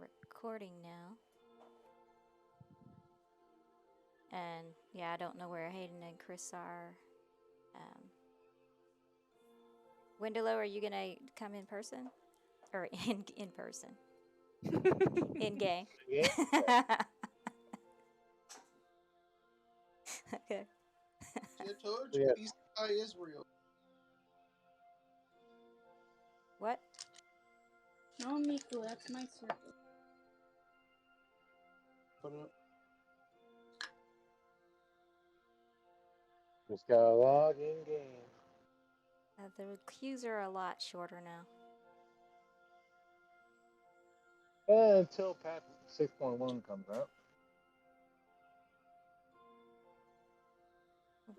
recording now. And yeah, I don't know where Hayden and Chris are. Windalow, are you gonna come in person? Or in person? In game? Yeah. Okay. I told you, Yeah. PCI is real. What? No, Miku, that's my circle. Put it up. Just gotta log in game. The queues are a lot shorter now. Until patch 6.1 comes out.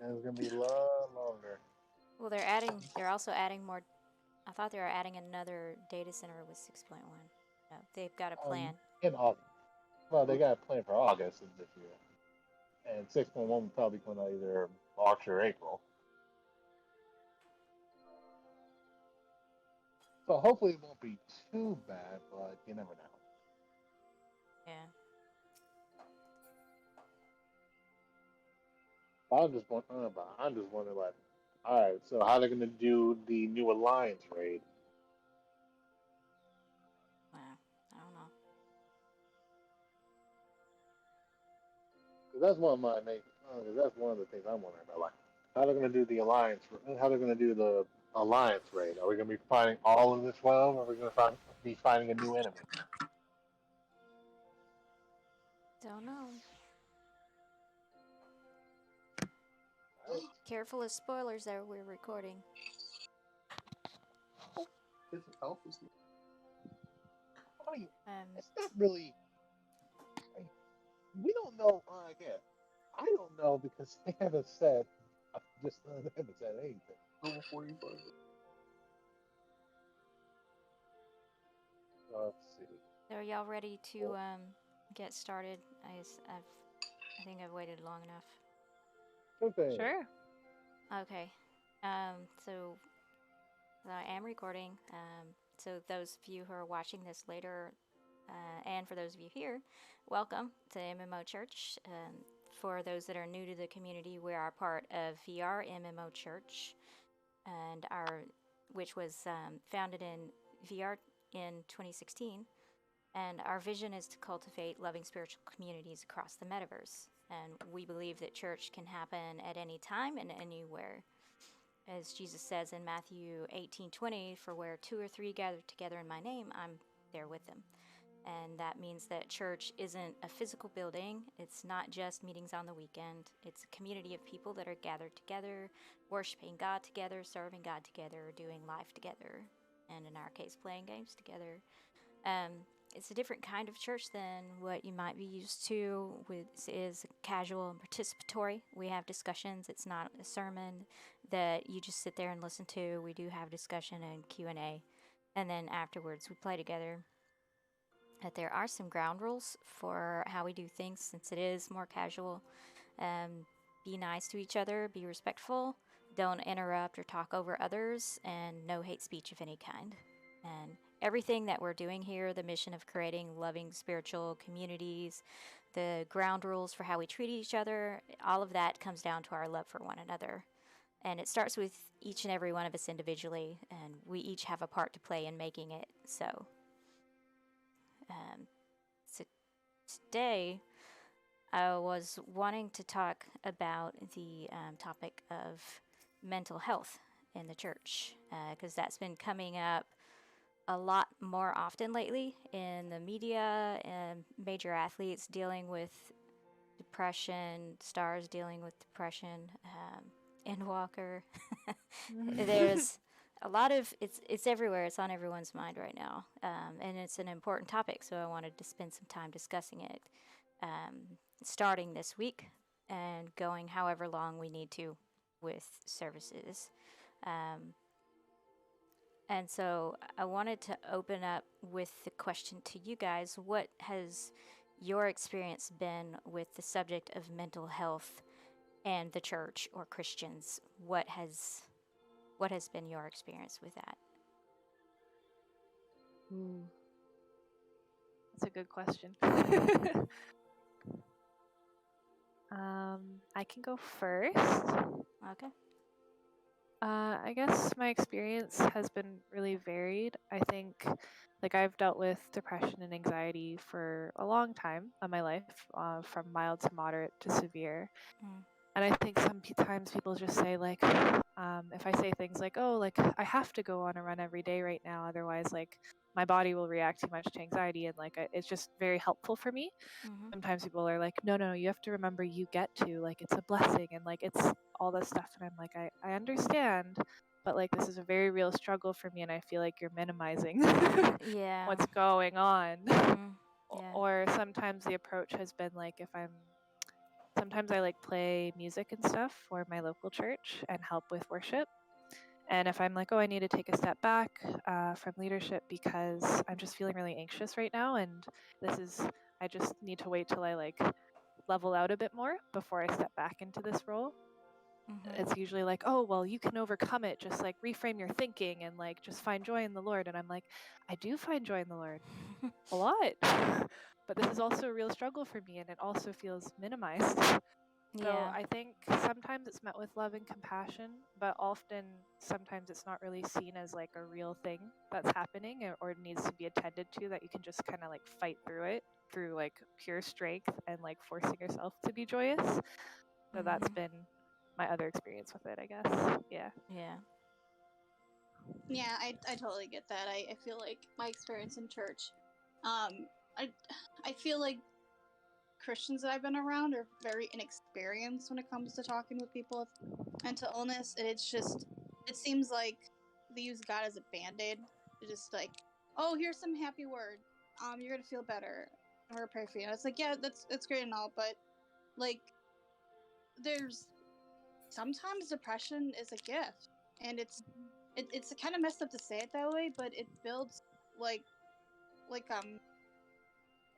And it's gonna be a lot longer. Well, they're also adding more. I thought they were adding another data center with 6.1. No, they've got a plan. In August. Well, they got a plan for August of this year. And 6.1 will probably come out either March or April. So hopefully it won't be too bad, but you never know. Yeah. I'm just wondering, like, all right, so how they're gonna do the new Alliance raid? Wow. I don't know. Because that's one of my main. That's one of the things I'm wondering about. Like, how they're gonna do the Alliance? How they're gonna do the Alliance raid? Are we gonna be fighting all of the 12? Or are we gonna be fighting a new enemy? Don't know. Right? Careful of spoilers there, we're recording. His health is. I mean, it's not really. We don't know. Again, I don't know because they haven't said. They haven't said anything. Over 45. Let's see. So are y'all ready to get started? I think I've waited long enough. Okay. Sure. Okay. So I am recording. So those of you who are watching this later, and for those of you here, welcome to MMO Church. For those that are new to the community, we are part of VR MMO Church, and which was founded in VR in 2016. And our vision is to cultivate loving spiritual communities across the metaverse. And we believe that church can happen at any time and anywhere. As Jesus says in Matthew 18:20, for where 2 or 3 gather together in my name, I'm there with them. And that means that church isn't a physical building. It's not just meetings on the weekend. It's a community of people that are gathered together, worshiping God together, serving God together, doing life together, and in our case, playing games together. It's a different kind of church than what you might be used to. It is casual and participatory. We have discussions. It's not a sermon that you just sit there and listen to. We do have discussion and Q&A. And then afterwards, we play together. But there are some ground rules for how we do things since it is more casual. Be nice to each other. Be respectful. Don't interrupt or talk over others. And no hate speech of any kind. And everything that we're doing here, the mission of creating loving spiritual communities, the ground rules for how we treat each other, all of that comes down to our love for one another. And it starts with each and every one of us individually, and we each have a part to play in making it so. So today, I was wanting to talk about the topic of mental health in the church, because that's been coming up a lot more often lately in the media, and major athletes dealing with depression, stars dealing with depression, Endwalker. There's a lot of it's everywhere. It's on everyone's mind right now, and it's an important topic. So I wanted to spend some time discussing it, starting this week and going however long we need to with services. And so I wanted to open up with the question to you guys. What has your experience been with the subject of mental health and the church or Christians? What has been your experience with that? That's a good question. I can go first. Okay. I guess my experience has been really varied. I think, like, I've dealt with depression and anxiety for a long time of my life, from mild to moderate to severe. Mm. And I think sometimes people just say, like, if I say things like, oh, like, I have to go on a run every day right now, otherwise, like, my body will react too much to anxiety, and, like, it's just very helpful for me. Mm-hmm. Sometimes people are like, no, you have to remember you get to, like, it's a blessing, and, like, it's all this stuff. And I'm like, I understand, but, like, this is a very real struggle for me, and I feel like you're minimizing Yeah. what's going on. Mm. Yeah. Or sometimes the approach has been like, sometimes I like play music and stuff for my local church and help with worship. And if I'm like, oh, I need to take a step back from leadership because I'm just feeling really anxious right now, and I just need to wait till I like level out a bit more before I step back into this role. Mm-hmm. It's usually like, oh, well, you can overcome it. Just like reframe your thinking and like just find joy in the Lord. And I'm like, I do find joy in the Lord a lot. But this is also a real struggle for me, and it also feels minimized. So Yeah. I think sometimes it's met with love and compassion, but often sometimes it's not really seen as like a real thing that's happening or needs to be attended to, that you can just kind of like fight through it through like pure strength and like forcing yourself to be joyous. So that's Mhm. been my other experience with it, I guess. Yeah. Yeah. Yeah, I totally get that. I feel like my experience in church, I I feel like Christians that I've been around are very inexperienced when it comes to talking with people with mental illness, and it seems like they use God as a band-aid. It's just like, oh, here's some happy words. You're gonna feel better. I'm gonna pray for you. And it's like, yeah, that's great and all, but like, there's sometimes depression is a gift, and it's kind of messed up to say it that way, but it builds like like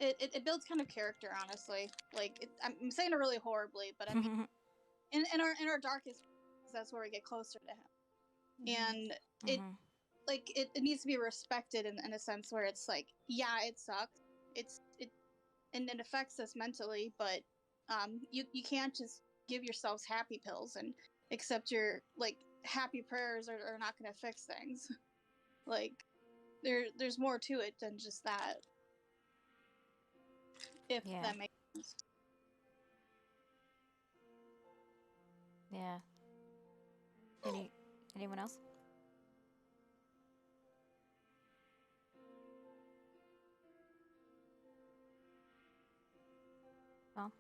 it builds kind of character, honestly. Like I'm saying it really horribly, but I mean, in our darkest, that's where we get closer to him, and it Mhm. like it needs to be respected in a sense where it's like, yeah, it sucks, it and it affects us mentally, but you can't just give yourselves happy pills and accept your like happy prayers are not going to fix things. Like there's more to it than just that, if Yeah. that makes sense. Yeah. Anyone else? Well,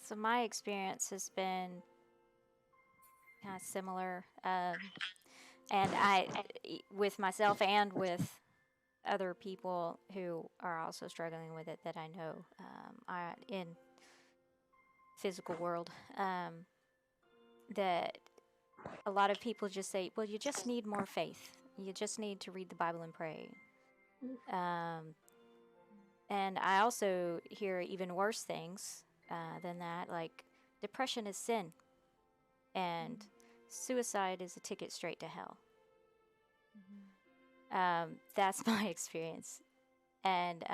so my experience has been kind of similar, and with myself and with other people who are also struggling with it that I know, in physical world, that a lot of people just say, well, you just need more faith. You just need to read the Bible and pray. And I also hear even worse things than that, like depression is sin, and suicide is a ticket straight to hell. That's my experience, and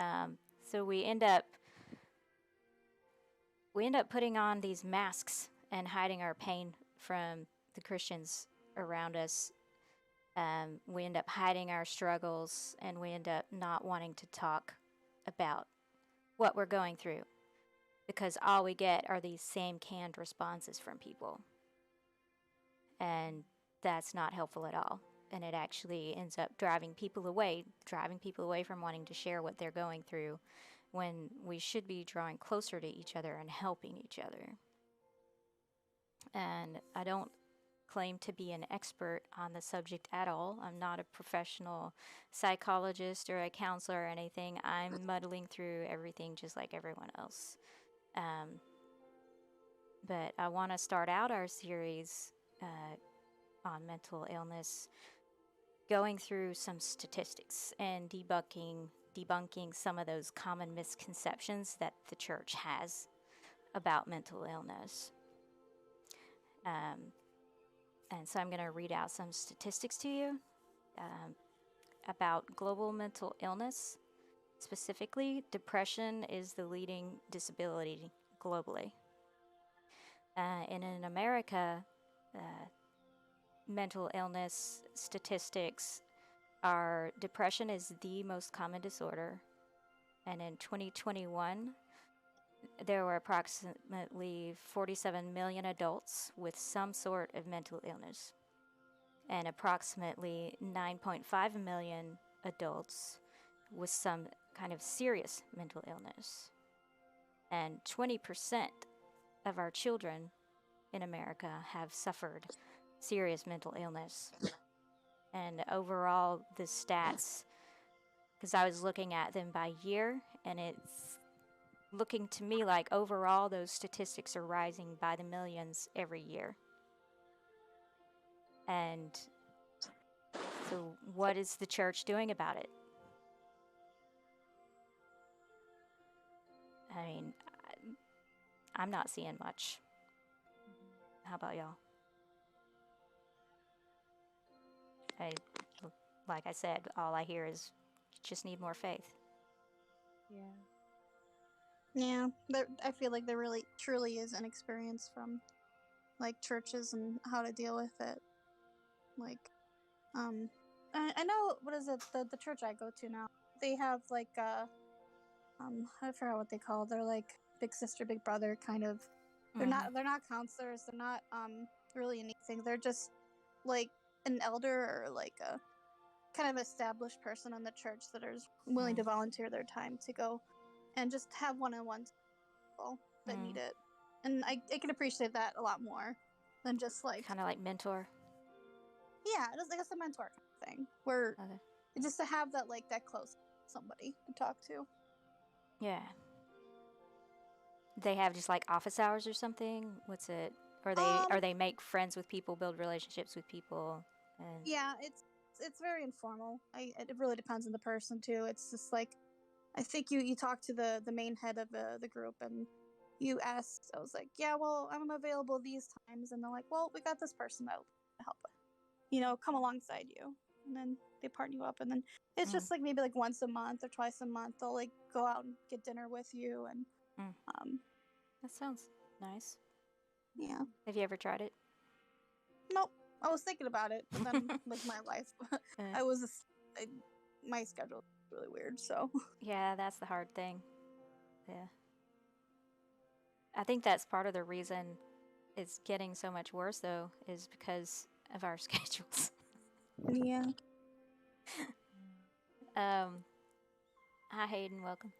so we end up putting on these masks and hiding our pain from the Christians around us. We end up hiding our struggles, and we end up not wanting to talk about what we're going through, because all we get are these same canned responses from people. And that's not helpful at all. And it actually ends up driving people away from wanting to share what they're going through, when we should be drawing closer to each other and helping each other. And I don't claim to be an expert on the subject at all. I'm not a professional psychologist or a counselor or anything. I'm muddling through everything just like everyone else. But I want to start out our series on mental illness going through some statistics and debunking some of those common misconceptions that the church has about mental illness. And so I'm going to read out some statistics to you about global mental illness. Specifically, depression is the leading disability globally. And in America, mental illness statistics are depression is the most common disorder. And in 2021, there were approximately 47 million adults with some sort of mental illness, and approximately 9.5 million adults with some kind of serious mental illness. And 20% of our children in America have suffered serious mental illness. And overall, the stats, because I was looking at them by year, and it's looking to me like overall those statistics are rising by the millions every year. And so what is the church doing about it? I mean, I'm not seeing much. How about y'all? Like I said, all I hear is you just need more faith. Yeah. Yeah, I feel like there really truly is an experience from like churches and how to deal with it. Like, I know, what is it? The church I go to now, they have like I forgot what they call. They're like big sister, big brother kind of. They're not counselors. They're not really anything. They're just like an elder or like a kind of established person in the church that is willing to volunteer their time to go and just have one-on-one people that need it. And I can appreciate that a lot more than just like kind of like mentor. Yeah, just like it's a mentor kind of thing where just to have that like that close somebody to talk to. Yeah. They have just like office hours or something. What's it? Or they make friends with people, build relationships with people. And yeah, it's very informal. It really depends on the person too. It's just like I think you talk to the main head of the group and you ask. I was like, yeah, well, I'm available these times, and they're like, well, we got this person that will help, come alongside you, and then they partner you up, and then it's just like maybe like once a month or twice a month they'll like go out and get dinner with you, and that sounds nice. Yeah. Have you ever tried it? Nope. I was thinking about it, but then like my life, my schedule is really weird. So yeah, that's the hard thing. Yeah, I think that's part of the reason it's getting so much worse, though, is because of our schedules. Yeah. Hi Hayden, welcome.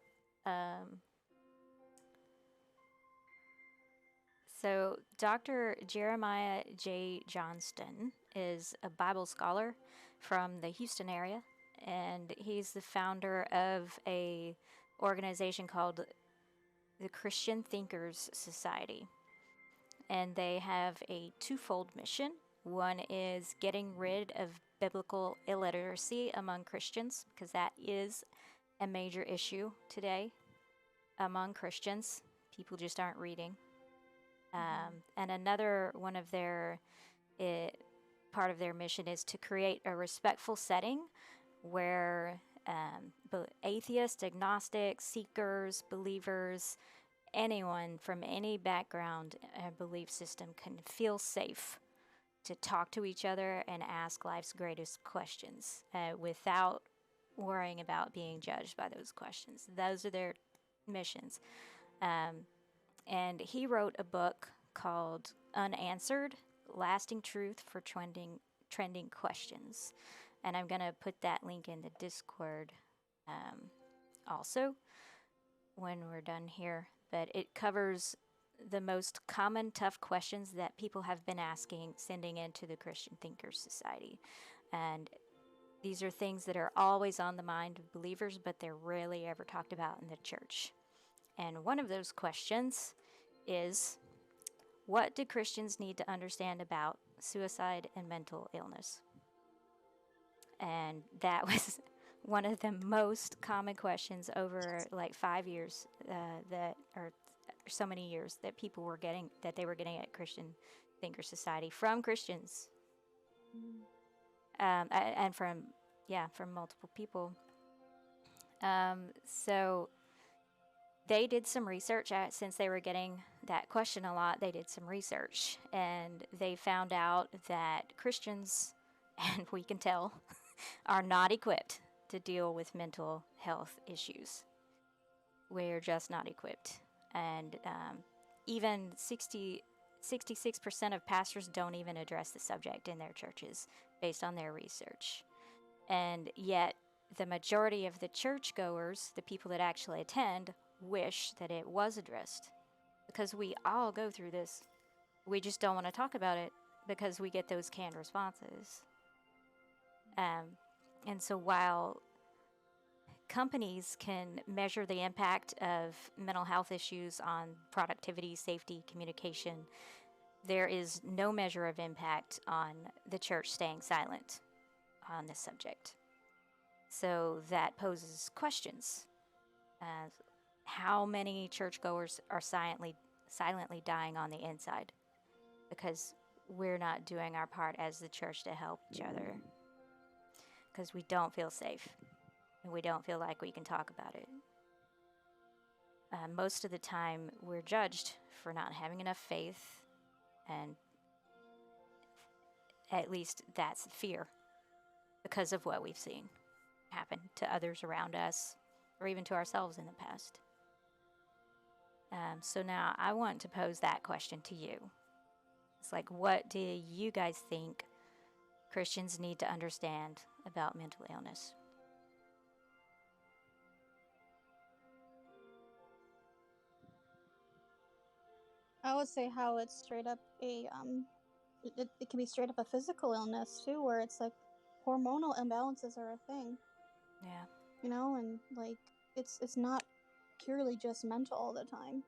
So Dr. Jeremiah J. Johnston is a Bible scholar from the Houston area, and he's the founder of a organization called the Christian Thinkers Society. And they have a twofold mission. One is getting rid of biblical illiteracy among Christians, because that is a major issue today among Christians. People just aren't reading. And another one of their part of their mission is to create a respectful setting where atheists, agnostics, seekers, believers, anyone from any background and belief system can feel safe to talk to each other and ask life's greatest questions without worrying about being judged by those questions. Those are their missions. And he wrote a book called Unanswered, Lasting Truth for Trending Questions. And I'm going to put that link in the Discord also when we're done here. But it covers the most common tough questions that people have been sending into the Christian Thinkers Society. And these are things that are always on the mind of believers, but they're rarely ever talked about in the church. And one of those questions is, what do Christians need to understand about suicide and mental illness? And that was one of the most common questions over like 5 years or so many years that people were getting, that they were getting at Christian Thinker Society from Christians. And from multiple people. So they did some research since they were getting that question a lot. They did some research and they found out that Christians, and we can tell, are not equipped to deal with mental health issues. We're just not equipped. And even 66% of pastors don't even address the subject in their churches based on their research. And yet, the majority of the churchgoers, the people that actually attend, wish that it was addressed. Because we all go through this. We just don't want to talk about it because we get those canned responses. And so while companies can measure the impact of mental health issues on productivity, safety, communication, there is no measure of impact on the church staying silent on this subject. So that poses questions. How many churchgoers are silently dying on the inside because we're not doing our part as the church to help each other, because we don't feel safe and we don't feel like we can talk about it. Most of the time we're judged for not having enough faith, and at least that's fear because of what we've seen happen to others around us or even to ourselves in the past. So now I want to pose that question to you. It's like, what do you guys think Christians need to understand about mental illness? I would say how it's straight up it can be straight up a physical illness too, where it's like hormonal imbalances are a thing. Yeah. You know, and like it's not purely just mental all the time.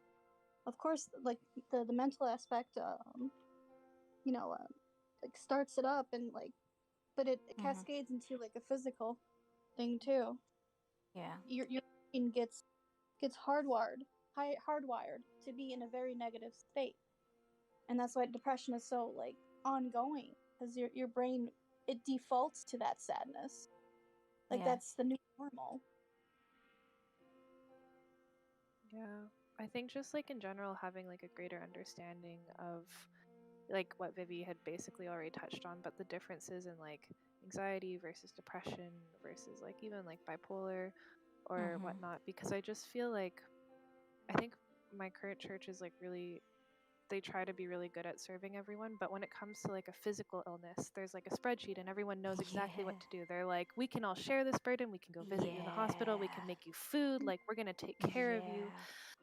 Of course, like the mental aspect, like starts it up and like, but it cascades into like a physical thing too. Yeah. Your brain gets hardwired to be in a very negative state, and that's why depression is so like ongoing, because your brain, it defaults to that sadness, like that's the new normal. Yeah, I think just like in general, having like a greater understanding of like what Vivi had basically already touched on, but the differences in like anxiety versus depression versus like even like bipolar or whatnot, because I just feel like I think my current church is like really, they try to be really good at serving everyone, but when it comes to like a physical illness, there's like a spreadsheet and everyone knows exactly what to do. They're like, we can all share this burden, we can go visit you in the hospital, we can make you food, like we're gonna take care of you.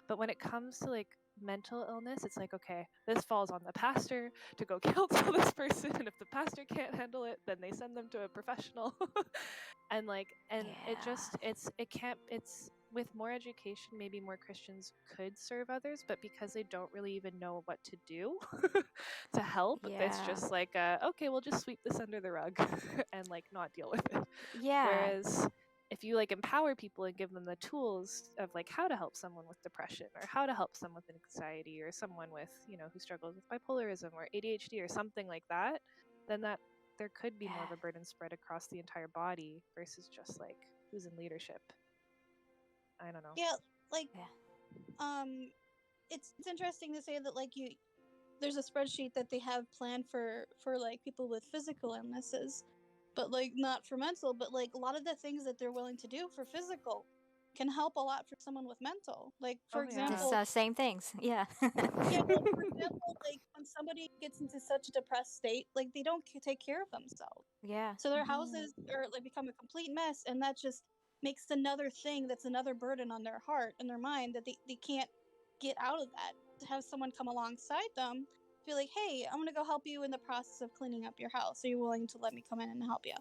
But when it comes to like mental illness, it's like, okay, this falls on the pastor to go counsel this person, and if the pastor can't handle it, then they send them to a professional. And like, and it just, it's with more education, maybe more Christians could serve others, but because they don't really even know what to do to help, it's just like, okay, we'll just sweep this under the rug and like not deal with it. Whereas if you like empower people and give them the tools of like how to help someone with depression or how to help someone with anxiety or someone with, you know, who struggles with bipolarism or ADHD or something like that, then that there could be more of a burden spread across the entire body versus just like who's in leadership. I don't know. Yeah, like it's interesting to say that like there's a spreadsheet that they have planned for like people with physical illnesses, but like not for mental. But like a lot of the things that they're willing to do for physical can help a lot for someone with mental. Like for example, same things. Yeah. yeah. Well, for example, like when somebody gets into such a depressed state, like they don't take care of themselves. Yeah. So their houses are like become a complete mess, and that just makes another thing that's another burden on their heart and their mind that they can't get out of that. To have someone come alongside them, be like, hey, I'm gonna go help you in the process of cleaning up your house. Are you willing to let me come in and help you?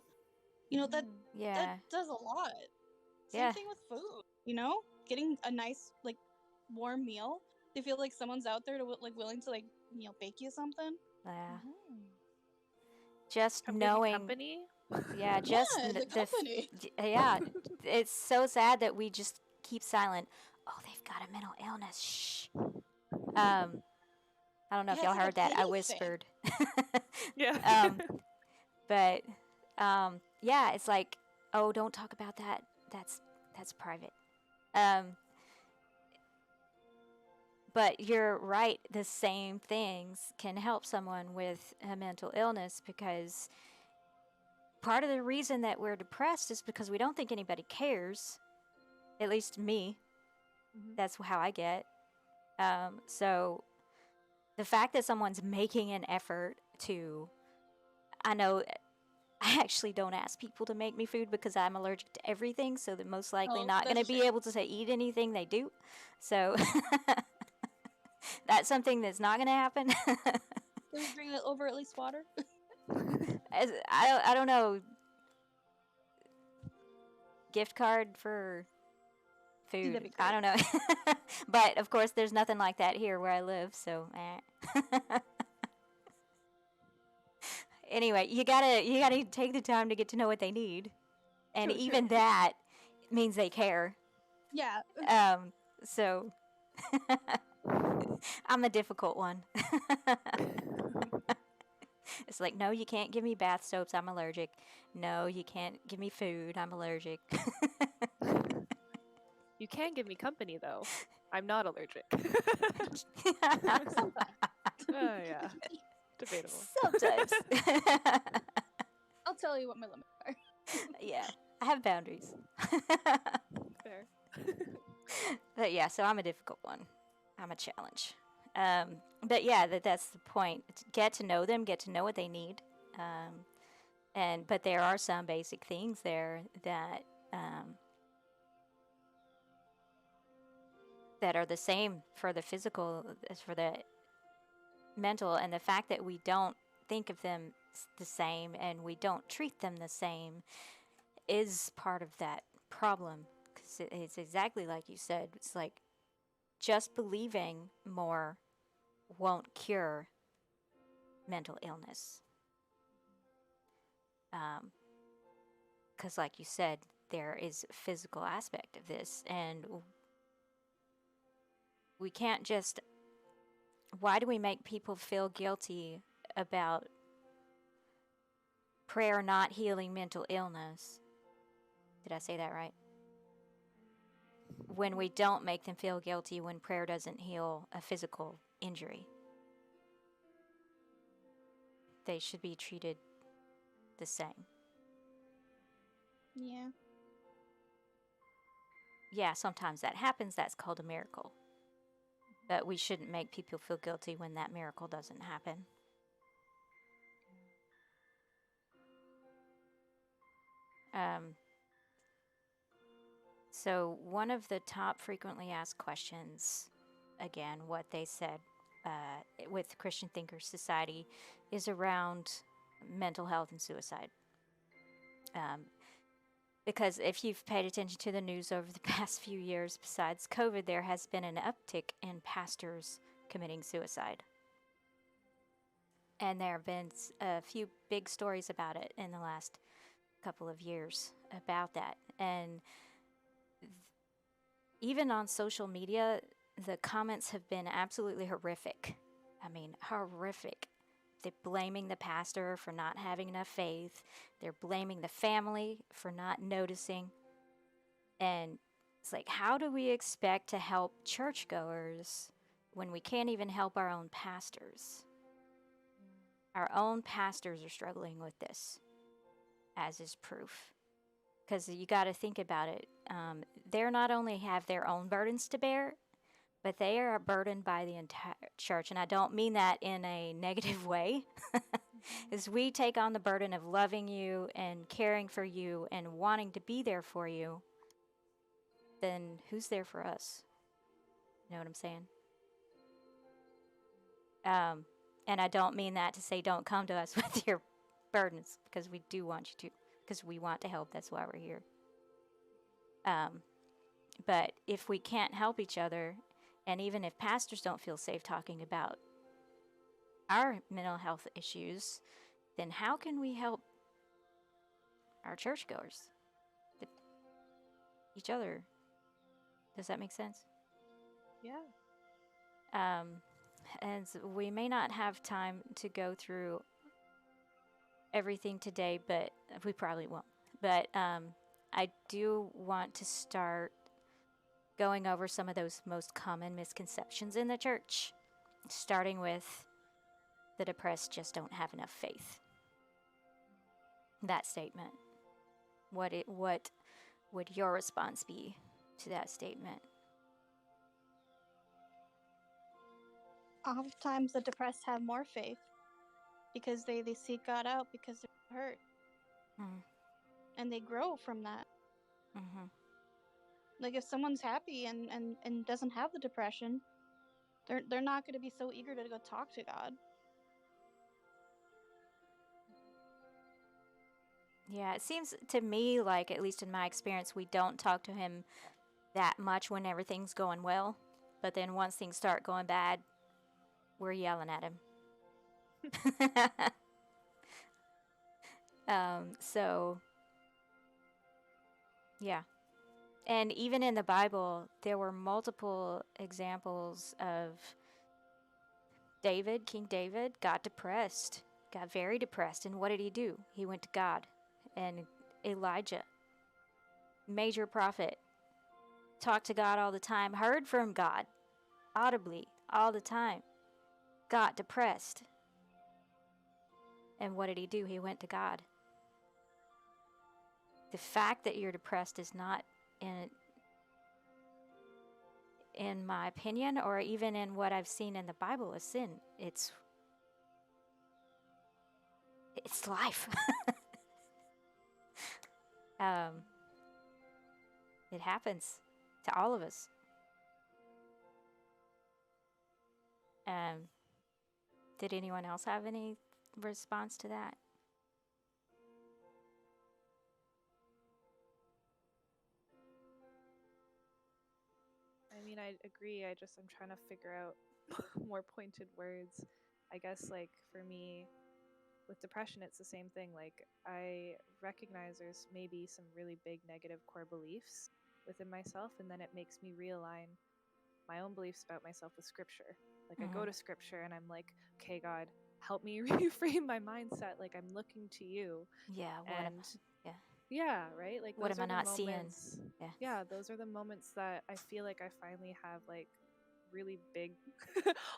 You know, that does a lot. Same thing with food, you know, getting a nice like warm meal. They feel like someone's out there to like willing to like, you know, bake you something. Yeah. Just Come knowing company. Yeah, just the company. Yeah, it's so sad that we just keep silent. Oh, they've got a mental illness. Shh. I don't know if y'all heard that. I whispered. Yeah. But yeah, it's like, oh, don't talk about that. That's private. But you're right, the same things can help someone with a mental illness, because part of the reason that we're depressed is because we don't think anybody cares. At least me. That's how I get. So the fact that someone's making an effort to, I know I actually don't ask people to make me food because I'm allergic to everything, so they're most likely not going to that's be fair. able to eat anything they do. So that's something that's not going to happen. Can we bring it over at least water? I don't know. Gift card for food. That'd be I don't know. But of course, there's nothing like that here where I live. So, anyway, you gotta take the time to get to know what they need, and True, even that means they care. Yeah. So I'm a difficult one. It's like, no, you can't give me bath soaps. I'm allergic. No, you can't give me food. I'm allergic. You can give me company though. I'm not allergic. Oh yeah, debatable. Sometimes. I'll tell you what my limits are. Yeah, I have boundaries. Fair. But yeah, so I'm a difficult one. I'm a challenge. But yeah, that's the point. Get to know them, get to know what they need. But there are some basic things there that that are the same for the physical as for the mental, and the fact that we don't think of them the same and we don't treat them the same is part of that problem. Because it's exactly like you said. It's like just believing more won't cure mental illness. Because like you said, there is a physical aspect of this, and we can't just... Why do we make people feel guilty about prayer not healing mental illness? Did I say that right? When we don't make them feel guilty when prayer doesn't heal a physical injury. They should be treated the same. Yeah. Yeah, sometimes that happens. That's called a miracle. But we shouldn't make people feel guilty when that miracle doesn't happen. So one of the top frequently asked questions, again, what they said with Christian Thinkers Society, is around mental health and suicide. Because if you've paid attention to the news over the past few years, besides COVID, there has been an uptick in pastors committing suicide. And there have been a few big stories about it in the last couple of years about that. And even on social media, the comments have been absolutely horrific. I mean, horrific. They're blaming the pastor for not having enough faith. They're blaming the family for not noticing. And it's like, how do we expect to help churchgoers when we can't even help our own pastors? Our own pastors are struggling with this, as is proof. Because you got to think about it. They not only have their own burdens to bear, but they are burdened by the entire church. And I don't mean that in a negative way. As we take on the burden of loving you and caring for you and wanting to be there for you, then who's there for us? You know what I'm saying? And I don't mean that to say don't come to us with your burdens, because we do want you to, because we want to help. That's why we're here. But if we can't help each other, and even if pastors don't feel safe talking about our mental health issues, then how can we help our churchgoers? Each other. Does that make sense? Yeah. And so we may not have time to go through everything today, but we probably won't. But I do want to start going over some of those most common misconceptions in the church, starting with the depressed just don't have enough faith. That statement. What would your response be to that statement? Oftentimes the depressed have more faith because they seek God out because they're hurt. Mm. And they grow from that. Mm-hmm. Like if someone's happy and doesn't have the depression, they're not going to be so eager to go talk to God. Yeah, it seems to me like, at least in my experience, we don't talk to him that much when everything's going well. But then once things start going bad, we're yelling at him. So, yeah. And even in the Bible, there were multiple examples of David, King David, got depressed, got very depressed. And what did he do? He went to God. And Elijah, major prophet, talked to God all the time, heard from God audibly all the time, got depressed. And what did he do? He went to God. The fact that you're depressed is not, in my opinion, or even in what I've seen in the Bible, a sin. It's life. It happens to all of us. Did anyone else have any response to that? I mean, I agree. I'm trying to figure out more pointed words. I guess, like, for me, with depression, it's the same thing. Like, I recognize there's maybe some really big negative core beliefs within myself, and then it makes me realign my own beliefs about myself with scripture. Like, I go to scripture and I'm like, okay, God, help me reframe my mindset. Like, I'm looking to you. Yeah. Yeah, right? Like, What those am I are the not moments. seeing? Yeah. Yeah, those are the moments that I feel like I finally have, like, really big,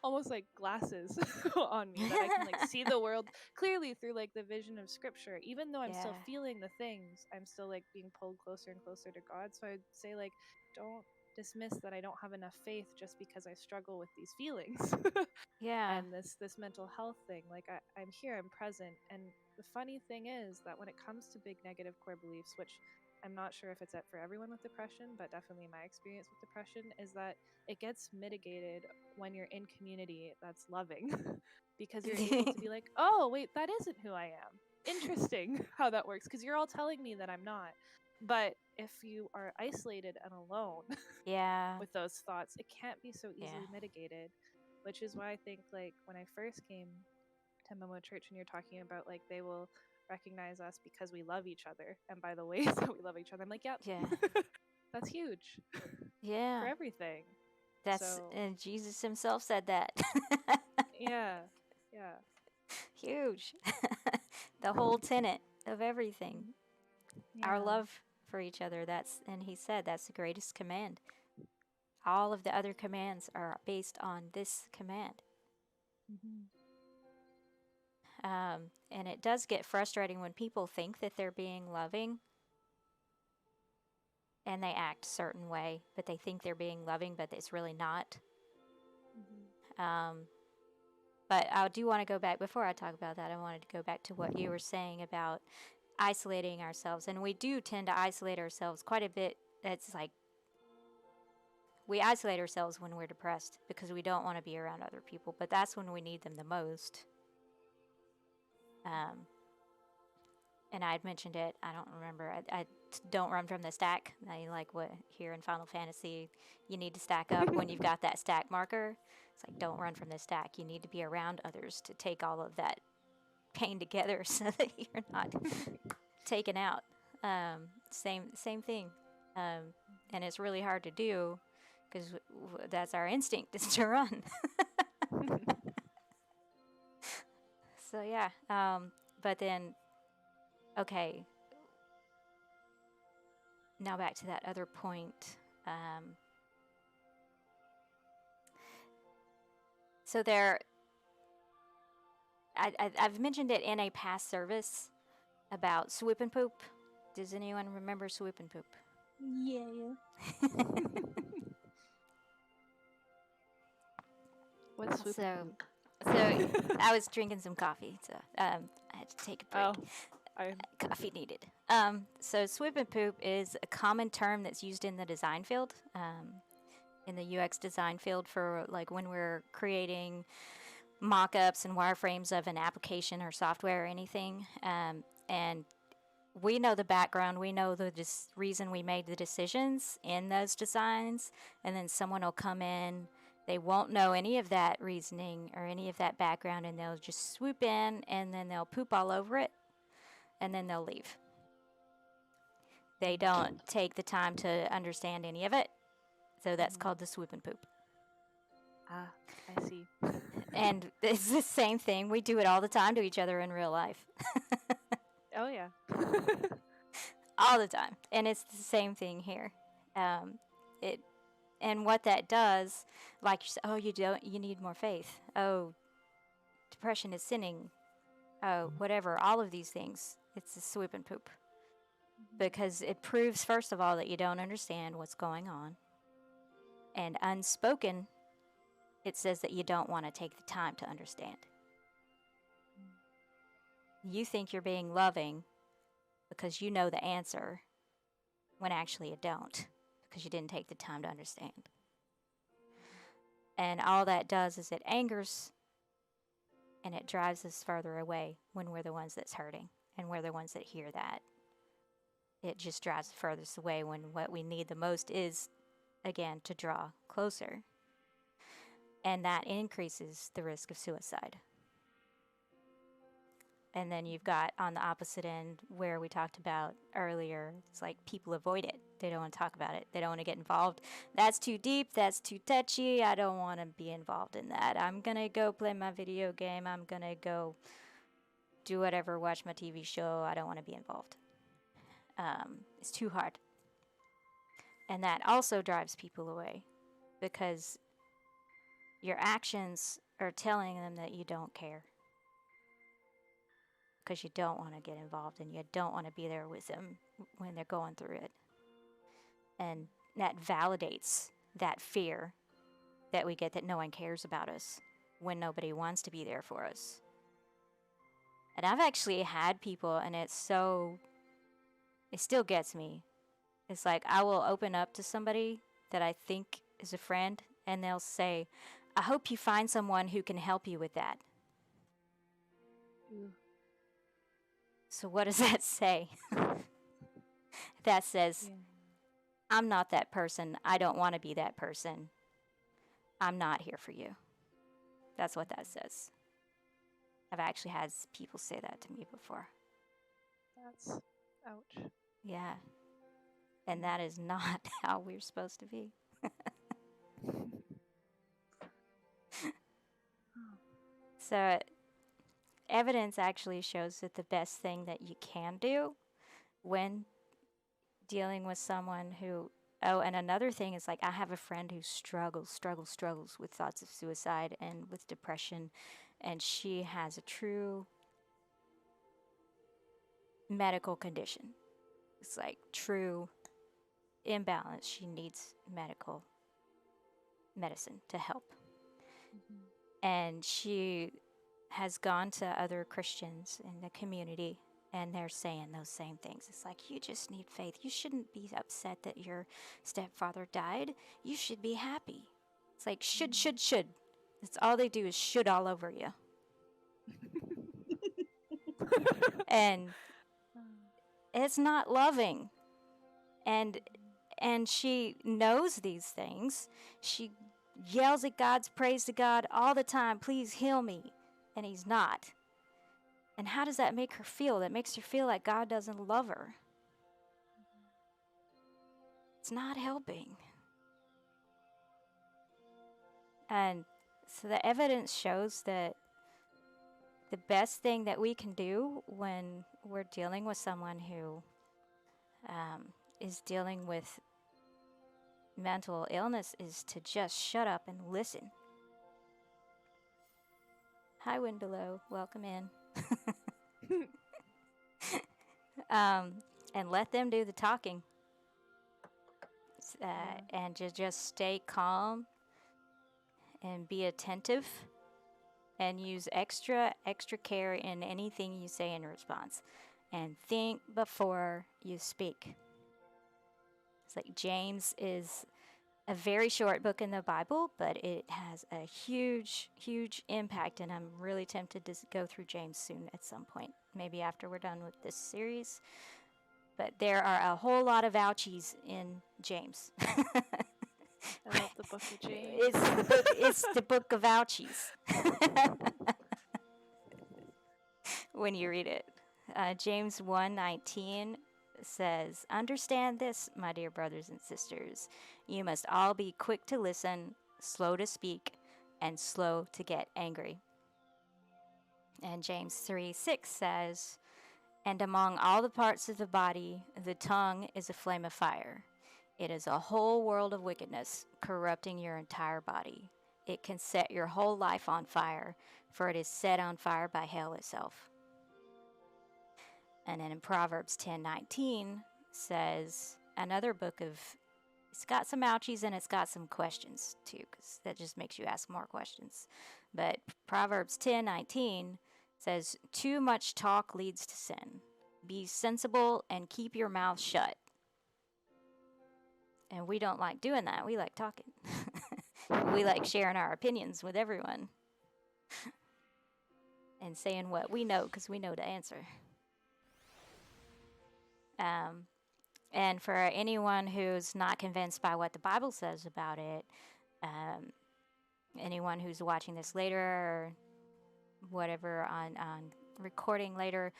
almost like glasses on me, that I can, like, see the world clearly through, like, the vision of scripture. Even though I'm still feeling the things, I'm still, like, being pulled closer and closer to God. So I'd say, like, don't dismiss that I don't have enough faith just because I struggle with these feelings. Yeah. And this mental health thing. Like, I'm here, I'm present. And the funny thing is that when it comes to big negative core beliefs, which I'm not sure if it's for everyone with depression, but definitely my experience with depression is that it gets mitigated when you're in community that's loving, because you're able to be like, oh, wait, that isn't who I am. Interesting how that works, because you're all telling me that I'm not. But if you are isolated and alone with those thoughts, it can't be so easily mitigated, which is why I think, like, when I first came to MMO Church and you're talking about, like, they will recognize us because we love each other and by the ways that we love each other, I'm like, yep. Yeah. That's huge. Yeah. For everything. And Jesus himself said that. Yeah. Huge. The whole tenet of everything. Yeah. Our love for each other. And he said that's the greatest command. All of the other commands are based on this command. And it does get frustrating when people think that they're being loving and they act a certain way, but they think they're being loving, but it's really not. But I do want to go back, before I talk about that, I wanted to go back to what you were saying about isolating ourselves. And we do tend to isolate ourselves quite a bit. It's like we isolate ourselves when we're depressed because we don't want to be around other people, but that's when we need them the most. And I'd mentioned it, I don't remember, I don't run from the stack. I like what here in Final Fantasy, you need to stack up when you've got that stack marker. It's like, don't run from the stack. You need to be around others to take all of that pain together so that you're not taken out. Same thing. And it's really hard to do because that's our instinct, is to run. So yeah, but then, okay, now back to that other point. So there, I've mentioned it in a past service about swoop and poop. Does anyone remember swoop and poop? Yeah. What's swoop So, and poop? so I was drinking some coffee, so I had to take a break. Oh, I Coffee needed. So swoop and poop is a common term that's used in the design field, in the UX design field for like when we're creating mock-ups and wireframes of an application or software or anything. And we know the background, we know the reason we made the decisions in those designs, and then someone will come in. They won't know any of that reasoning or any of that background, and they'll just swoop in, and then they'll poop all over it, and then they'll leave. They don't take the time to understand any of it, so that's called the swoop and poop. Ah, I see. And it's the same thing. We do it all the time to each other in real life. Oh yeah. All the time. And it's the same thing here. And what that does, like you said, you need more faith. Oh, depression is sinning. Oh, whatever, all of these things. It's a swoop and poop. Because it proves, first of all, that you don't understand what's going on. And unspoken, it says that you don't want to take the time to understand. You think you're being loving because you know the answer, when actually you don't, because you didn't take the time to understand. And all that does is it angers and it drives us further away when we're the ones that's hurting and we're the ones that hear that. It just drives furthest away when what we need the most is, again, to draw closer. And that increases the risk of suicide. And then you've got on the opposite end where we talked about earlier, it's like people avoid it. They don't want to talk about it. They don't want to get involved. That's too deep. That's too touchy. I don't want to be involved in that. I'm going to go play my video game. I'm going to go do whatever, watch my TV show. I don't want to be involved. It's too hard. And that also drives people away because your actions are telling them that you don't care. Because you don't want to get involved and you don't want to be there with them when they're going through it. And that validates that fear that we get that no one cares about us when nobody wants to be there for us. And I've actually had people, and it still gets me. It's like I will open up to somebody that I think is a friend, and they'll say, I hope you find someone who can help you with that. So what does that say? That says, I'm not that person. I don't want to be that person. I'm not here for you. That's what that says. I've actually had people say that to me before. That's ouch. Yeah. And that is not how we're supposed to be. So evidence actually shows that the best thing that you can do when dealing with someone who, and another thing is like I have a friend who struggles with thoughts of suicide and with depression, and she has a true medical condition. It's like true imbalance. She needs medicine to help. And she has gone to other Christians in the community, and they're saying those same things. It's like, you just need faith. You shouldn't be upset that your stepfather died. You should be happy. It's like, should. That's all they do is should all over you. And it's not loving. And she knows these things. She yells at God, prays to God all the time, please heal me. And he's not. And how does that make her feel? That makes her feel like God doesn't love her. It's not helping. And so the evidence shows that the best thing that we can do when we're dealing with someone who is dealing with mental illness is to just shut up and listen. Hi, Wind Below. Welcome in. And let them do the talking. And just stay calm and be attentive and use extra care in anything you say in response. And think before you speak. It's like James is a very short book in the Bible, but it has a huge, huge impact, and I'm really tempted to go through James soon at some point, maybe after we're done with this series. But there are a whole lot of ouchies in James. I love the book of James. It's the book of ouchies when you read it. James 1:19 says, "Understand this, my dear brothers and sisters. You must all be quick to listen, slow to speak, and slow to get angry." And James 3:6 says, "And among all the parts of the body, the tongue is a flame of fire. It is a whole world of wickedness, corrupting your entire body. It can set your whole life on fire, for it is set on fire by hell itself." And then in Proverbs 10:19 says, another book of, it's got some ouchies and it's got some questions too, because that just makes you ask more questions. But Proverbs 10:19 says, "Too much talk leads to sin. Be sensible and keep your mouth shut." And we don't like doing that. We like talking. We like sharing our opinions with everyone and saying what we know because we know the answer. And for anyone who's not convinced by what the Bible says about it, anyone who's watching this later or whatever on recording later,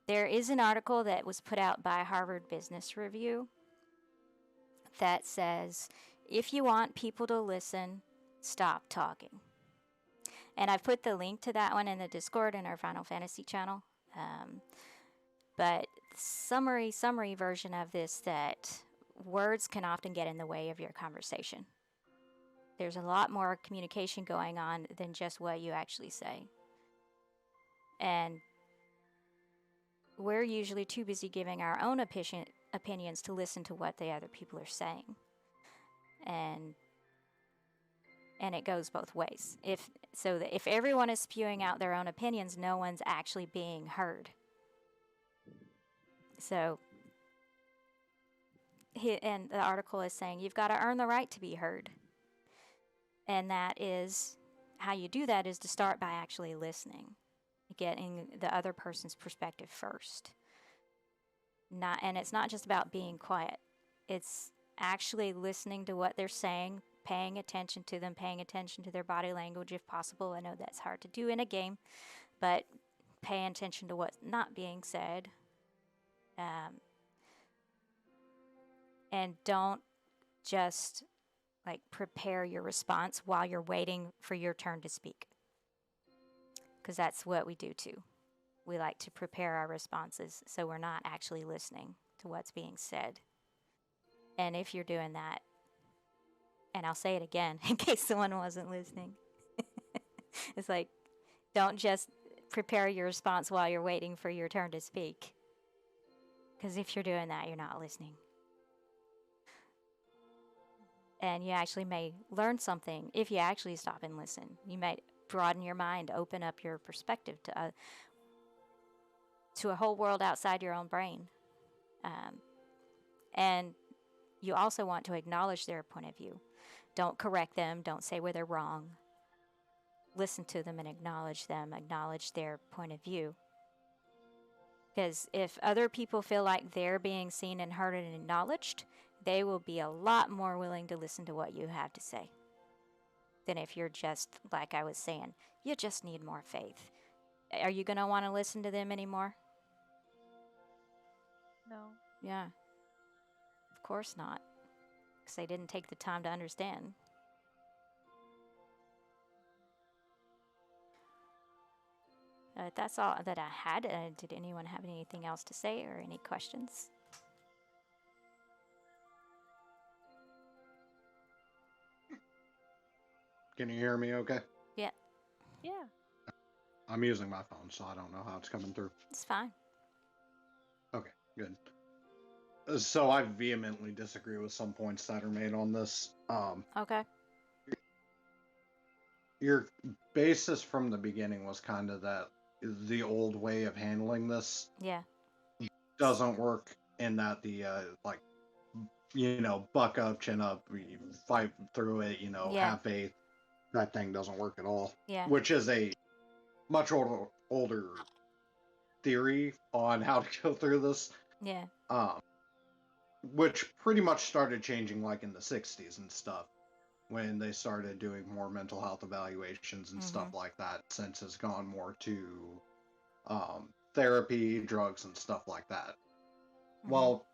there is an article that was put out by Harvard Business Review that says, if you want people to listen, stop talking. And I've put the link to that one in the Discord in our Final Fantasy channel. But summary version of this, that words can often get in the way of your conversation. There's a lot more communication going on than just what you actually say. And we're usually too busy giving our own opinions to listen to what the other people are saying. And it goes both ways. If everyone is spewing out their own opinions, no one's actually being heard. So, and the article is saying you've got to earn the right to be heard. And that is, how you do that is to start by actually listening, getting the other person's perspective first. And it's not just about being quiet. It's actually listening to what they're saying, paying attention to them, paying attention to their body language if possible. I know that's hard to do in a game, but paying attention to what's not being said. And don't just prepare your response while you're waiting for your turn to speak, because that's what we do too. We like to prepare our responses so we're not actually listening to what's being said. And if you're doing that, and I'll say it again in case someone wasn't listening, it's like, don't just prepare your response while you're waiting for your turn to speak. Because if you're doing that, you're not listening. And you actually may learn something if you actually stop and listen. You might broaden your mind, open up your perspective to a whole world outside your own brain. And you also want to acknowledge their point of view. Don't correct them. Don't say where they're wrong. Listen to them and acknowledge them. Acknowledge their point of view. Because if other people feel like they're being seen and heard and acknowledged, they will be a lot more willing to listen to what you have to say than if you're just, like I was saying, you just need more faith. Are you going to want to listen to them anymore? No. Yeah. Of course not. Because they didn't take the time to understand. That's all that I had. Did anyone have anything else to say or any questions? Can you hear me okay? Yeah, Yeah. I'm using my phone, so I don't know how it's coming through. it's fine. Okay, good. So I vehemently disagree with some points that are made on this. Okay. Your basis from the beginning was kind of that the old way of handling this Yeah. doesn't work, and that the like, you know, buck up, chin up, fight through it, you know, Yeah. have faith. That thing doesn't work at all. Yeah. Which is a much older theory on how to go through this. Yeah. Which pretty much started changing like in the 60s and stuff, when they started doing more mental health evaluations and stuff like that. Since it's gone more to therapy, drugs, and stuff like that. Well,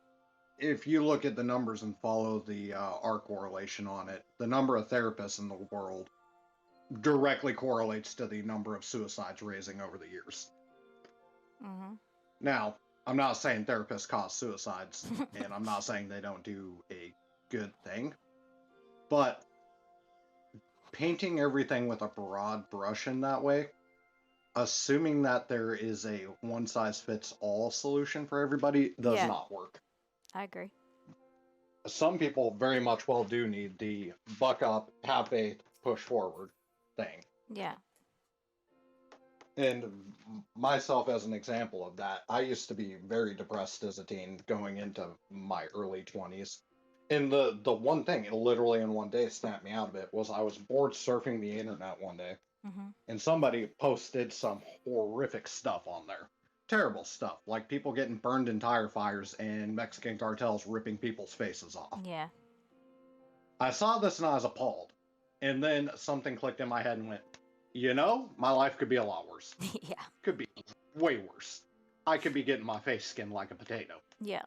if you look at the numbers and follow the R correlation on it, the number of therapists in the world directly correlates to the number of suicides raising over the years. Now, I'm not saying therapists cause suicides, and I'm not saying they don't do a good thing, but painting everything with a broad brush in that way, assuming that there is a one-size-fits-all solution for everybody, does not work. I agree. Some people very much well do need the buck up, have faith, push forward thing. Yeah. And myself as an example of that, I used to be very depressed as a teen going into my early 20s. And the one thing, literally in one day, snapped me out of it was I was bored surfing the internet one day, and somebody posted some horrific stuff on there. Terrible stuff, like people getting burned in tire fires and Mexican cartels ripping people's faces off. Yeah. I saw this and I was appalled. And then something clicked in my head and went, you know, my life could be a lot worse. Yeah. Could be way worse. I could be getting my face skinned like a potato. Yeah.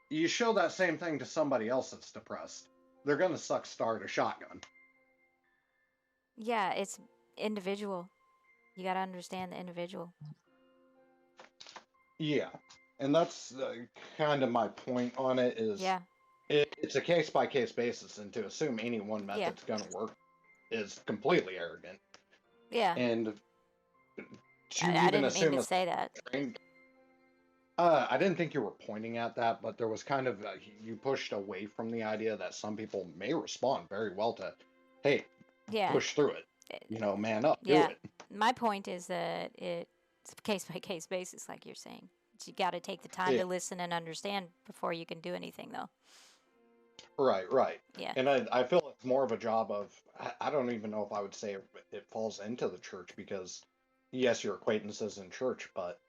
You show that same thing to somebody else that's depressed, they're going to start a shotgun. Yeah, it's individual. You got to understand the individual. Yeah. And that's kind of my point on it is it's a case-by-case basis, and to assume any one method's going to work is completely arrogant. Yeah. And I didn't mean to say that. I didn't think you were pointing at that, but there was kind of you pushed away from the idea that some people may respond very well to, hey, push through it, you know, man up, do it. My point is that it's a case-by-case basis, like you're saying. You got to take the time to listen and understand before you can do anything, though. Right. Yeah. And I feel it's more of a job of, I don't even know if I would say it falls into the church, because yes, your acquaintances in church, but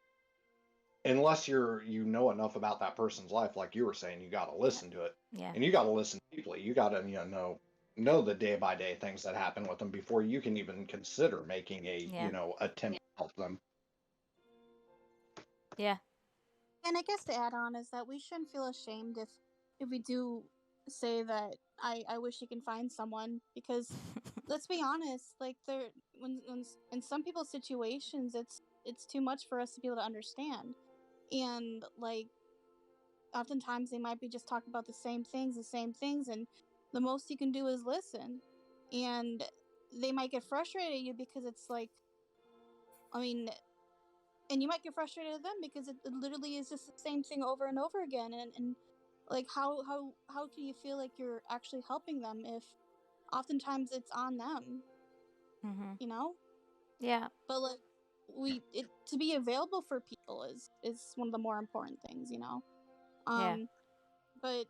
unless you know enough about that person's life, like you were saying, you got to listen to it. Yeah. And you got to listen deeply. You got to know the day-by-day things that happen with them before you can even consider making a attempt to help them. Yeah. And I guess to add on is that we shouldn't feel ashamed if we do say that I wish you can find someone, because let's be honest, like when in some people's situations it's too much for us to be able to understand, and like oftentimes they might be just talking about the same things, and the most you can do is listen, and they might get frustrated at you because it's like, I mean, and you might get frustrated at them because it literally is just the same thing over and over again, and like how can you feel like you're actually helping them if oftentimes it's on them, you know? Yeah. But like to be available for people is one of the more important things, you know. But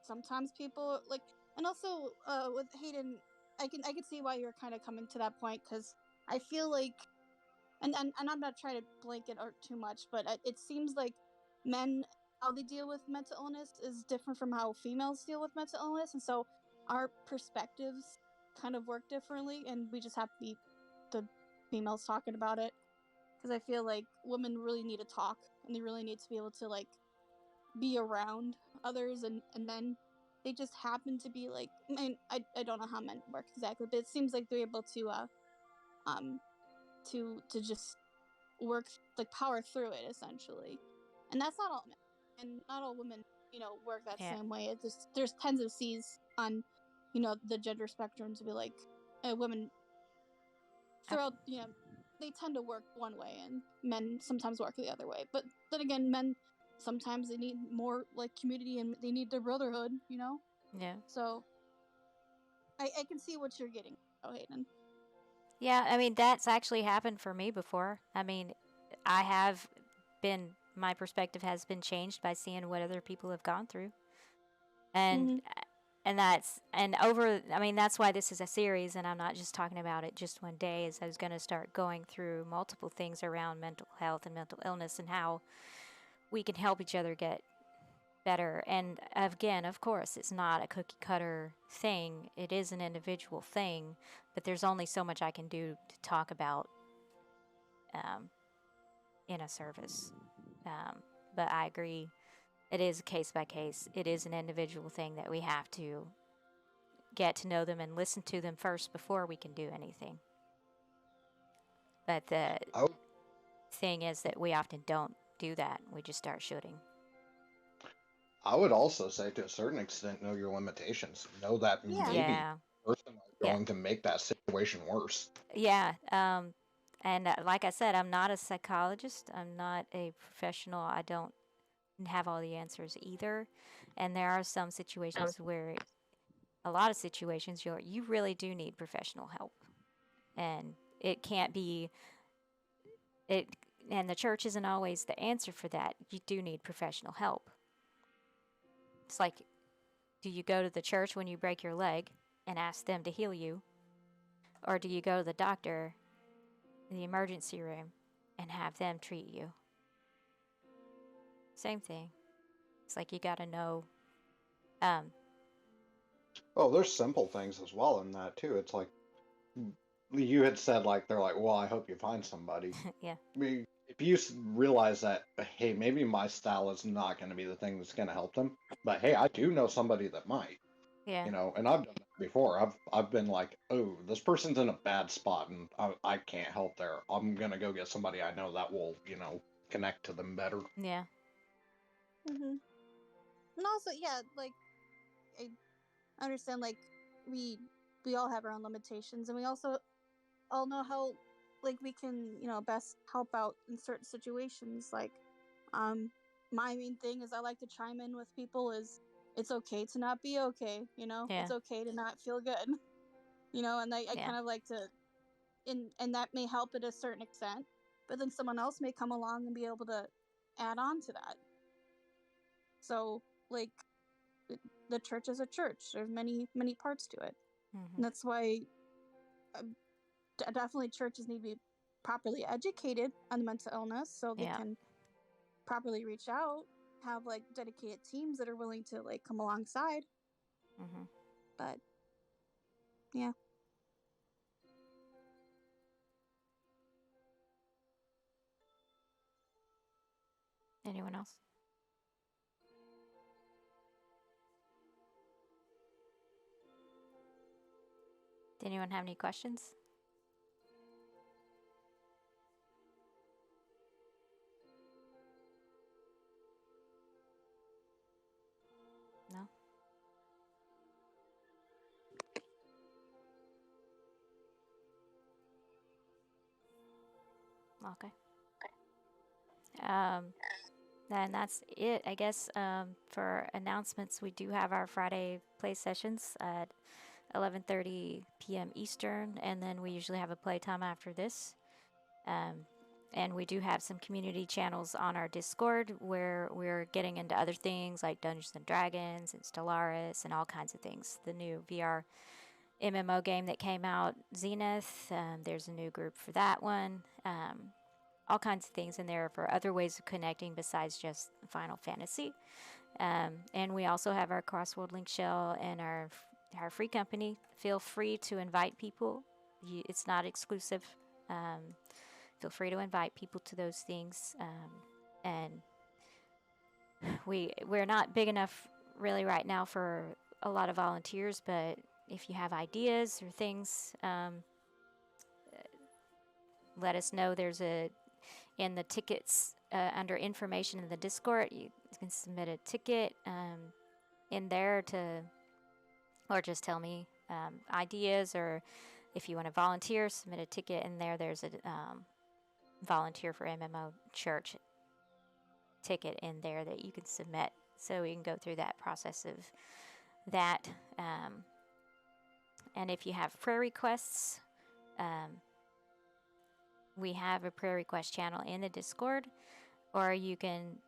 sometimes people like, and also with Hayden, I can see why you're kind of coming to that point, because I feel like, and I'm not trying to blanket or too much, but it seems like men, how they deal with mental illness is different from how females deal with mental illness, and so our perspectives kind of work differently, and we just have to be the females talking about it, because I feel like women really need to talk, and they really need to be able to like be around others, and men, they just happen to be like, I mean, I don't know how men work exactly, but it seems like they're able to to just work, like power through it essentially, and that's not all men, and not all women, you know, work that same way. It's just there's tens of C's on, the gender spectrum to be like women throughout, they tend to work one way and men sometimes work the other way. But then again, men sometimes they need more like community and they need their brotherhood, Yeah. So I can see what you're getting. Oh, Hayden. Yeah, I mean, that's actually happened for me before. I mean, my perspective has been changed by seeing what other people have gone through. And Mhm. that's why this is a series, and I'm not just talking about it just one day, is I was going to start going through multiple things around mental health and mental illness and how we can help each other get better. And again, of course, it's not a cookie cutter thing. It is an individual thing, but there's only so much I can do to talk about in a service. But I agree, it is case by case. It is an individual thing that we have to get to know them and listen to them first before we can do anything. But the thing is that we often don't do that. We just start shooting. I would also say, to a certain extent, know your limitations. Know that Yeah. maybe Yeah. the person is going to make that situation worse. Yeah. And like I said, I'm not a psychologist. I'm not a professional. I don't have all the answers either. And there are some situations where, a lot of situations, you really do need professional help. And it can't be, and the church isn't always the answer for that. You do need professional help. It's like, do you go to the church when you break your leg and ask them to heal you? Or do you go to the doctor in the emergency room and have them treat you? Same thing. It's like you got to know. Oh, there's simple things as well in that too. It's like you had said, like they're like, well, I hope you find somebody. Yeah. I mean, if you realize that, hey, maybe my style is not going to be the thing that's going to help them, but hey, I do know somebody that might. Yeah. And I've done that before. I've been like, oh, this person's in a bad spot, and I can't help there. I'm gonna go get somebody I know that will, connect to them better. Yeah. Mhm. And also, yeah, like I understand, like we all have our own limitations, and we also all know how, like, we can best help out in certain situations. Like, my main thing is I like to chime in with people. Is it's okay to not be okay. Yeah. It's okay to not feel good. And I Yeah. kind of like to, and that may help at a certain extent, but then someone else may come along and be able to add on to that. So, like, the church is a church. There's many parts to it. Mm-hmm. And that's why definitely churches need to be properly educated on mental illness so they Yeah. can properly reach out, have like dedicated teams that are willing to like come alongside. Mm-hmm. But yeah. Anyone else? Did anyone have any questions? No? Okay. And that's it, I guess. For announcements, we do have our Friday play sessions at 11:30 p.m. Eastern, and then we usually have a playtime after this. And we do have some community channels on our Discord where we're getting into other things like Dungeons and Dragons and Stellaris and all kinds of things. The new VR MMO game that came out, Zenith, there's a new group for that one. All kinds of things in there for other ways of connecting besides just Final Fantasy. And we also have our Crossworld Link Shell and our free company. Feel free to invite people. It's not exclusive. Feel free to invite people to those things. And we're not big enough really right now for a lot of volunteers, but if you have ideas or things, let us know. There's in the tickets under information in the Discord, you can submit a ticket in there to or just tell me ideas, or if you want to volunteer, submit a ticket in there. There's a volunteer for MMO church ticket in there that you can submit, so we can go through that process of that. And if you have prayer requests, we have a prayer request channel in the Discord, or you can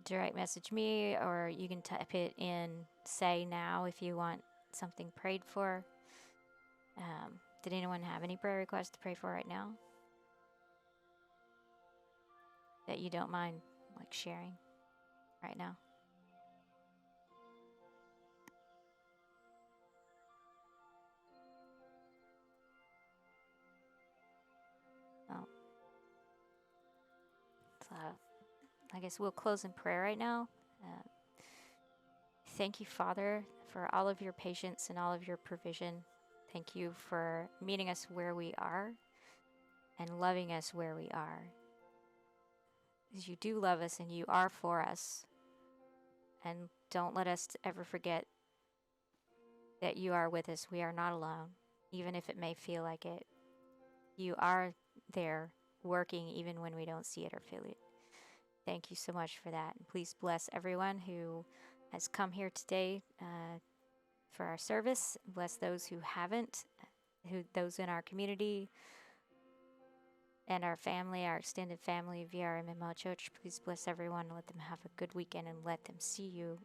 direct message me, or you can type it in say now if you want something prayed for. Did anyone have any prayer requests to pray for right now that you don't mind like sharing right now? Oh, so I guess we'll close in prayer right now. Thank you, Father, for all of your patience and all of your provision. Thank you for meeting us where we are and loving us where we are. Because you do love us and you are for us. And don't let us ever forget that you are with us. We are not alone, even if it may feel like it. You are there working even when we don't see it or feel it. Thank you so much for that. And please bless everyone who has come here today for our service. Bless those who haven't, those in our community and our family, our extended family via our MMO church. Please bless everyone. Let them have a good weekend and let them see you,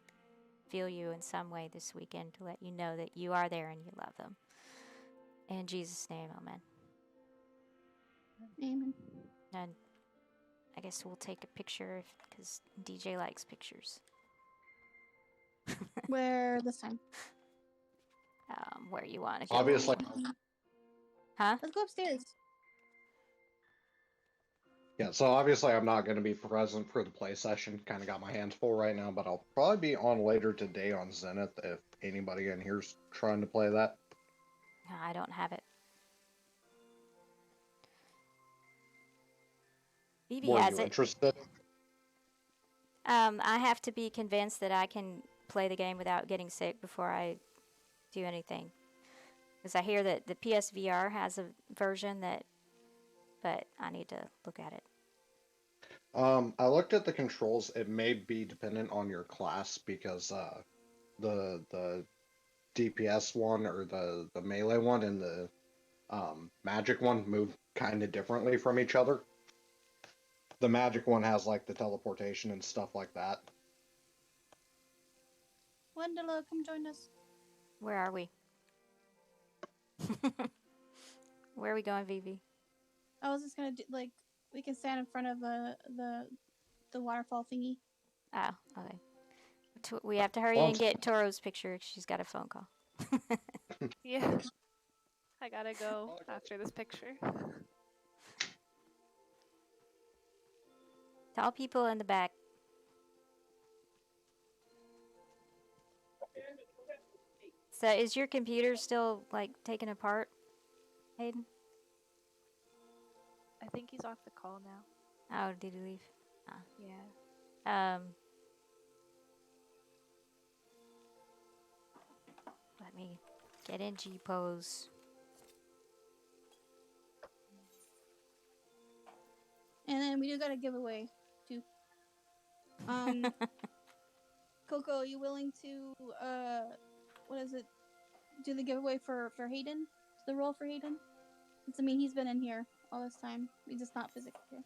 feel you in some way this weekend to let you know that you are there and you love them. In Jesus' name, amen. Amen. And I guess we'll take a picture because DJ likes pictures. Where this time? Where you want to go. Obviously, Huh? Let's go upstairs. yeah. So obviously, I'm not going to be present for the play session. Kind of got my hands full right now, but I'll probably be on later today on Zenith if anybody in here's trying to play that. No, I don't have it. BB Were has you it. interested? I have to be convinced that I can play the game without getting sick before I do anything. Because I hear that the PSVR has a version that, but I need to look at it. I looked at the controls. It may be dependent on your class because the DPS one or the melee one and the magic one move kind of differently from each other. The magic one has like the teleportation and stuff like that. Wendela, come join us. Where are we? Where are we going, Vivi? I was just gonna do, like, we can stand in front of the waterfall thingy. Oh, okay. We have to hurry Well, and get Toro's picture. She's got a phone call. Yeah. I gotta go after this picture. Tell people in the back. So is your computer still, like, taken apart, Hayden? I think he's off the call now. Oh, did he leave? Yeah. Let me get in G-pose. And then we do got a giveaway too. Coco, are you willing to what is it? Do the giveaway for Hayden? The role for Hayden? I mean, he's been in here all this time. He's just not physically here.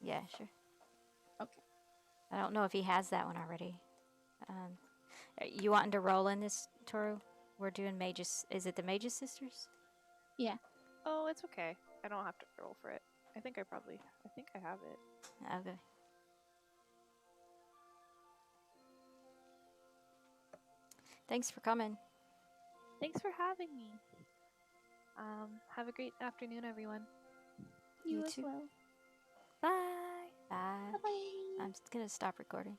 Yeah, sure. Okay. I don't know if he has that one already. You wanting to roll in this, Toro? We're doing Magus. Is it the Magus Sisters? Yeah. Oh, it's okay. I don't have to roll for it. I think I have it. Okay. Thanks for coming. Thanks for having me. Have a great afternoon, everyone. You You as too. well. Bye. Bye. Bye-bye. I'm just gonna stop recording.